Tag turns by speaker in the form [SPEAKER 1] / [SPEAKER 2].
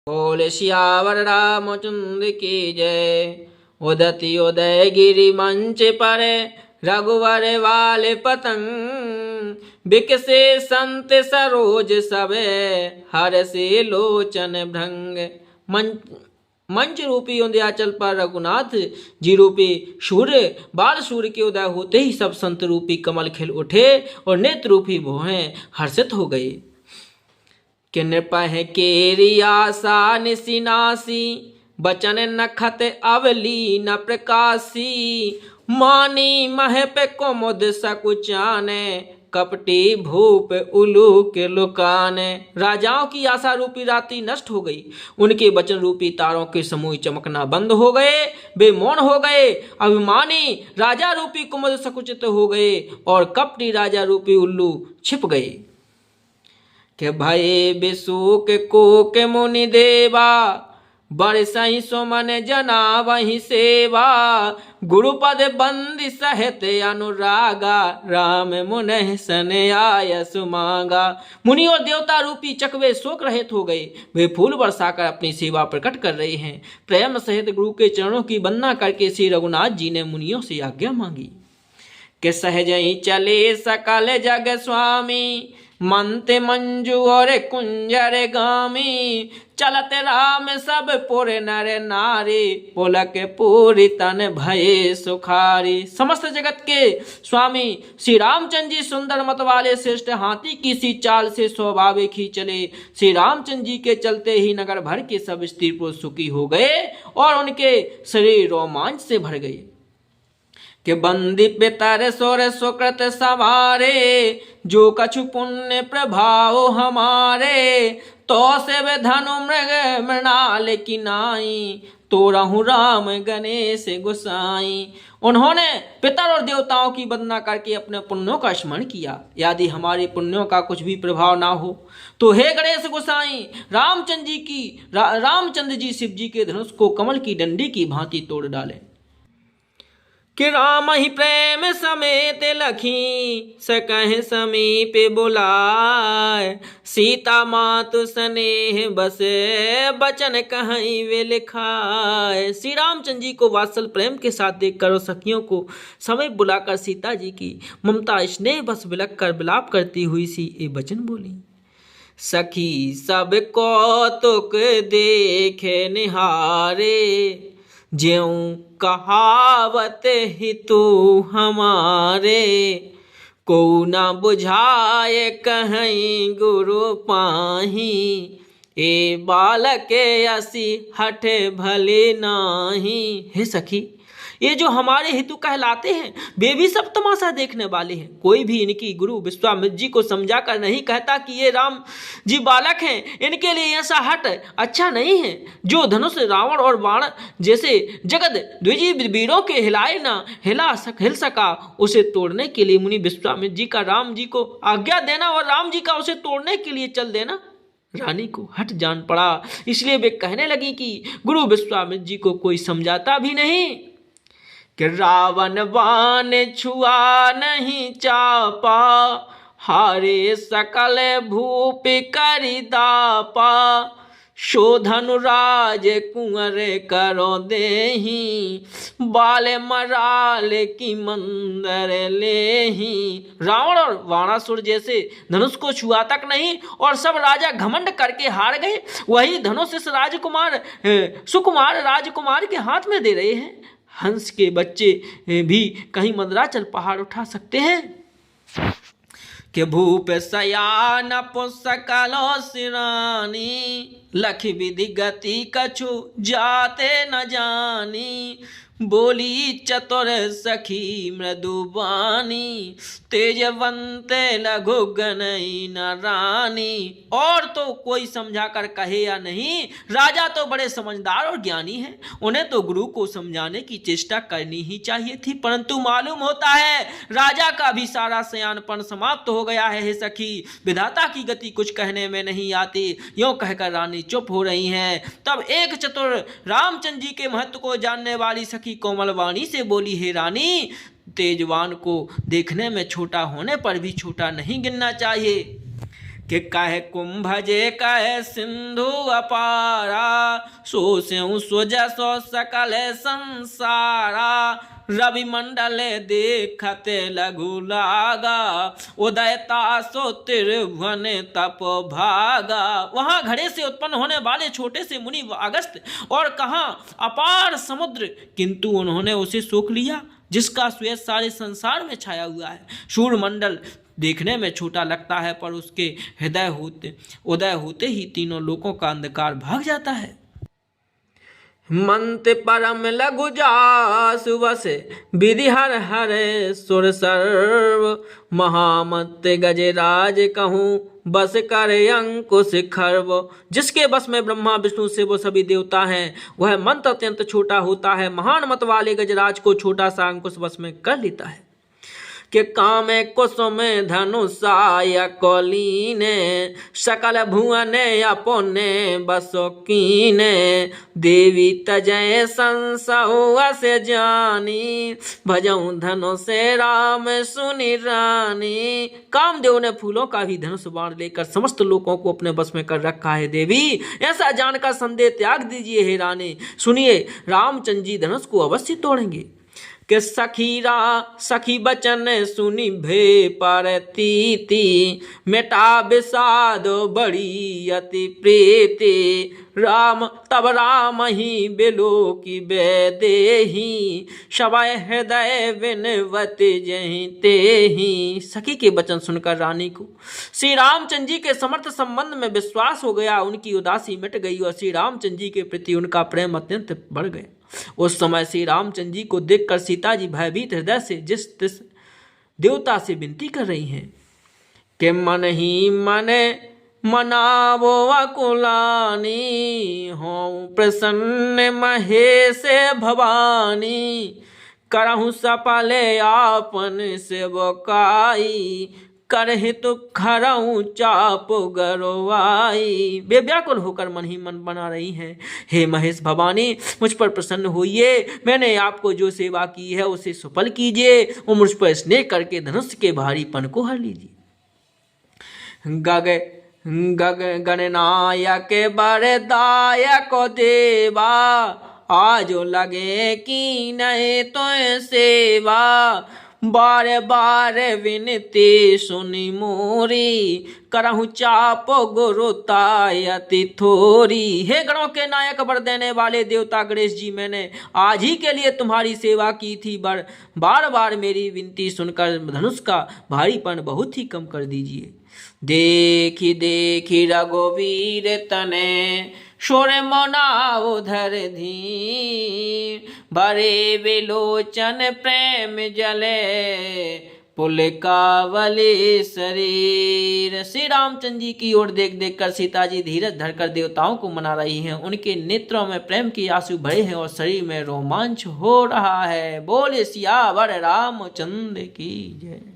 [SPEAKER 1] बोल सियावर रामचंद्र की जय। उदति उदय गिरि मंच पर रघुवर वाले पतंग, बिकसे संत सरोज सबे हर से लोचन भृंग। मंच रूपी उदयाचल पर रघुनाथ जी रूपी सूर्य बाल सूर्य के उदय होते ही सब संत रूपी कमल खिल उठे और नेत्र रूपी भौहें हर्षित हो गई। कि नृपह केरी आशा निशिनासी, बचन नखत अवली न प्रकाशी। मानी मह पे कुमुद सकुचाने, कपटी भूप उलूक लुकाने। राजाओं की आशा रूपी रात्रि नष्ट हो गई, उनके वचन रूपी तारों के समूह चमकना बंद हो गए, वे मौन हो गए। अभिमानी राजा रूपी कुमुद सकुचित हो गए और कपटी राजा रूपी उल्लू छिप गए। के भय बिसुक को के मुनि देवा, बरसहि सुमन जना वही सेवा। गुरुपद बंदी सहित अनुरागा, राम मुनि सन आय सुमांगा। मुनि और देवता रूपी चकवे शोक रहित हो गए, वे फूल बरसाकर अपनी सेवा प्रकट कर रहे हैं। प्रेम सहित गुरु के चरणों की वंदना करके श्री रघुनाथ जी ने मुनियों से आज्ञा मांगी। कि सहज ही चले सकल जग स्वामी, मंत मंजू और कुंजर गामी। चलत राम सब पुर नर नारी, पुलक पूरी तन भये सुखारी। समस्त जगत के स्वामी श्री रामचंद्र जी सुंदर मत वाले श्रेष्ठ हाथी की सी चाल से स्वाभाविक ही चले। श्री रामचंद्र जी के चलते ही नगर भर के सब स्त्री पुरुष सुखी हो गए और उनके शरीर रोमांच से भर गए। कि बंदी पितर सोर सुकृत सवारे, जो कछु पुण्य प्रभाव हमारे। तो से वे धनु मृग मृणाल की नाई, तो रहु राम गणेश गोसाई। उन्होंने पितर और देवताओं की वंदना करके अपने पुण्यों का स्मरण किया। यदि हमारे पुण्यों का कुछ भी प्रभाव ना हो तो हे गणेश गोसाई, रामचंद्र जी शिव जी के धनुष को कमल की डंडी की भांति तोड़ डालें। कि राम ही प्रेम समेत लखी, सकह समीप बुलाए। सीता मातु स्नेह बसे, बचन कहीं वे लिखाए। श्री रामचंद्र जी को वात्सल प्रेम के साथ देखकर और सखियों को समीप बुलाकर सीता जी की ममता स्नेह बस बिलक कर विलाप करती हुई सी ये वचन बोली। सखी सब कौतुक देखे निहारे, ज्यों कहावत ही तू हमारे। को न बुझाए कहीं गुरु पाही, ए बालक असी हठ भले नाही। हे सखी, ये जो हमारे हेतु कहलाते हैं वे भी सब तमाशा देखने वाले हैं। कोई भी इनकी गुरु विश्वामित्र जी को समझा कर नहीं कहता कि ये राम जी बालक हैं, इनके लिए ऐसा हट अच्छा नहीं है। जो धनुष रावण और बाण जैसे जगत द्विजीव वीरों के हिलाए ना हिल सका, उसे तोड़ने के लिए मुनि विश्वामित्र जी का राम जी को आज्ञा देना और राम जी का उसे तोड़ने के लिए चल देना रानी को हट जान पड़ा। इसलिए वे कहने लगी कि गुरु विश्वामित्र जी को कोई समझाता भी नहीं। कि रावण बाण छुआ नहीं चापा, हारे सकल भूप करि दापा। शोधनुराज कुंवर करो देही, बाल मराल की मंदर लेही। रावण और बाणासुर जैसे धनुष को छुआ तक नहीं और सब राजा घमंड करके हार गए, वही धनुष इस सुकुमार राजकुमार के हाथ में दे रहे हैं। हंस के बच्चे भी कहीं मंदराचल पहाड़ उठा सकते हैं। कि भूप सयान पुस्तकलो सिरानी, लख विधि गति कछु जाते न जानी। बोली चतुर सखी मृदुबानी, तेजवंत लघु गनई न रानी। और तो कोई समझा कर कहे या नहीं, राजा तो बड़े समझदार और ज्ञानी हैं, उन्हें तो गुरु को समझाने की चेष्टा करनी ही चाहिए थी। परंतु मालूम होता है राजा का भी सारा सयानपन समाप्त हो गया है। हे सखी, विधाता की गति कुछ कहने में नहीं आती। यूं कहकर रानी चुप हो रही हैं। तब एक चतुर रामचंद्र जी के महत्व को जानने वाली सखी कोमल वाणी से बोली, हे रानी, तेजवान को देखने में छोटा होने पर भी छोटा नहीं गिनना चाहिए। कि कहे कुंभ जे कहे सिंधु अपारा, सो स्यों सो जसो सकल संसारा, रवि मंडल देखते लघु लागा, उदयता सो त्रिभुवन तप भागा। वहां घड़े से उत्पन्न होने वाले छोटे से मुनि अगस्त्य और कहा अपार समुद्र, किंतु उन्होंने उसे सोख लिया जिसका श्वेत सारे संसार में छाया हुआ है। सूर्यमंडल देखने में छोटा लगता है, पर उसके उदय होते ही तीनों लोकों का अंधकार भाग जाता है। मंत्र परम लघु जासु बस, विधि हर हर सुर सर्व, महामत गजराज कहूँ बस कर अंकुश खर्व। जिसके बस में ब्रह्मा विष्णु से वो सभी देवता हैं, वह मंत्र अत्यंत छोटा होता है, महान मत वाले गजराज को छोटा सा अंकुश बस में कर लेता है। कि कामे कुसुम धनुषाय कौलीने, सकल भुवन अपने बसो कीने, देवी तजय संसहुअस जानी, भजऊं धनुष राम सुनि रानी। कामदेव ने फूलों का भी धनुष बाण लेकर समस्त लोगों को अपने बस में कर रखा है। देवी ऐसा जानकर संदेह त्याग दीजिए हे रानी। सुनिए, रामचंद्र जी धनुष को अवश्य तोड़ेंगे। कि सखी बचन सुनी भे परतीति, मिटा विषाद बड़ी अति प्रीति, राम तब राम ही बिलो की बेदेही, सवय हृदय विनवति जहीं तेहि। सखी के वचन सुनकर रानी को श्री रामचंद्र जी के समर्थ संबंध में विश्वास हो गया। उनकी उदासी मिट गई और श्री रामचंद्र जी के प्रति उनका प्रेम अत्यंत बढ़ गया। उस समय श्री रामचंद्र जी को देखकर सीता जी भयभीत हृदय से जिस देवता से विनती कर रही हैं कि मन ही मन मनावो अकुलानी, हो प्रसन्न महेश भवानी, करहु सपले आपन सेवकाई, करहि तो खरऊं चाप गरवाई। वे व्याकुल होकर मन ही मन बना रही हैं, हे महेश भवानी मुझ पर प्रसन्न होइए, मैंने आपको जो सेवा की है उसे सफल कीजिए और मुझ पर स्नेह करके धनुष के भारीपन को हर लीजिए। गणनायक बरदायक देवा, आजो लगे की नहीं तो सेवा, बार बार विनती सुनी मोरी, करहु चापो गुरुतायति थोरी। हे गणों के नायक वर देने वाले देवता गणेश जी, मैंने आज ही के लिए तुम्हारी सेवा की थी, बार बार मेरी विनती सुनकर धनुष का भारीपन बहुत ही कम कर दीजिए। देखी देखी रघुवीर तने, शोर मना उधर धीर, भरे विलोचन प्रेम जले, पुलकावली शरीर। श्री रामचंद्र जी की ओर देख देख कर सीता जी धीरज धरकर देवताओं को मना रही हैं। उनके नेत्रों में प्रेम की आंसू भरे हैं और शरीर में रोमांच हो रहा है। बोले सियावर रामचंद्र की जय।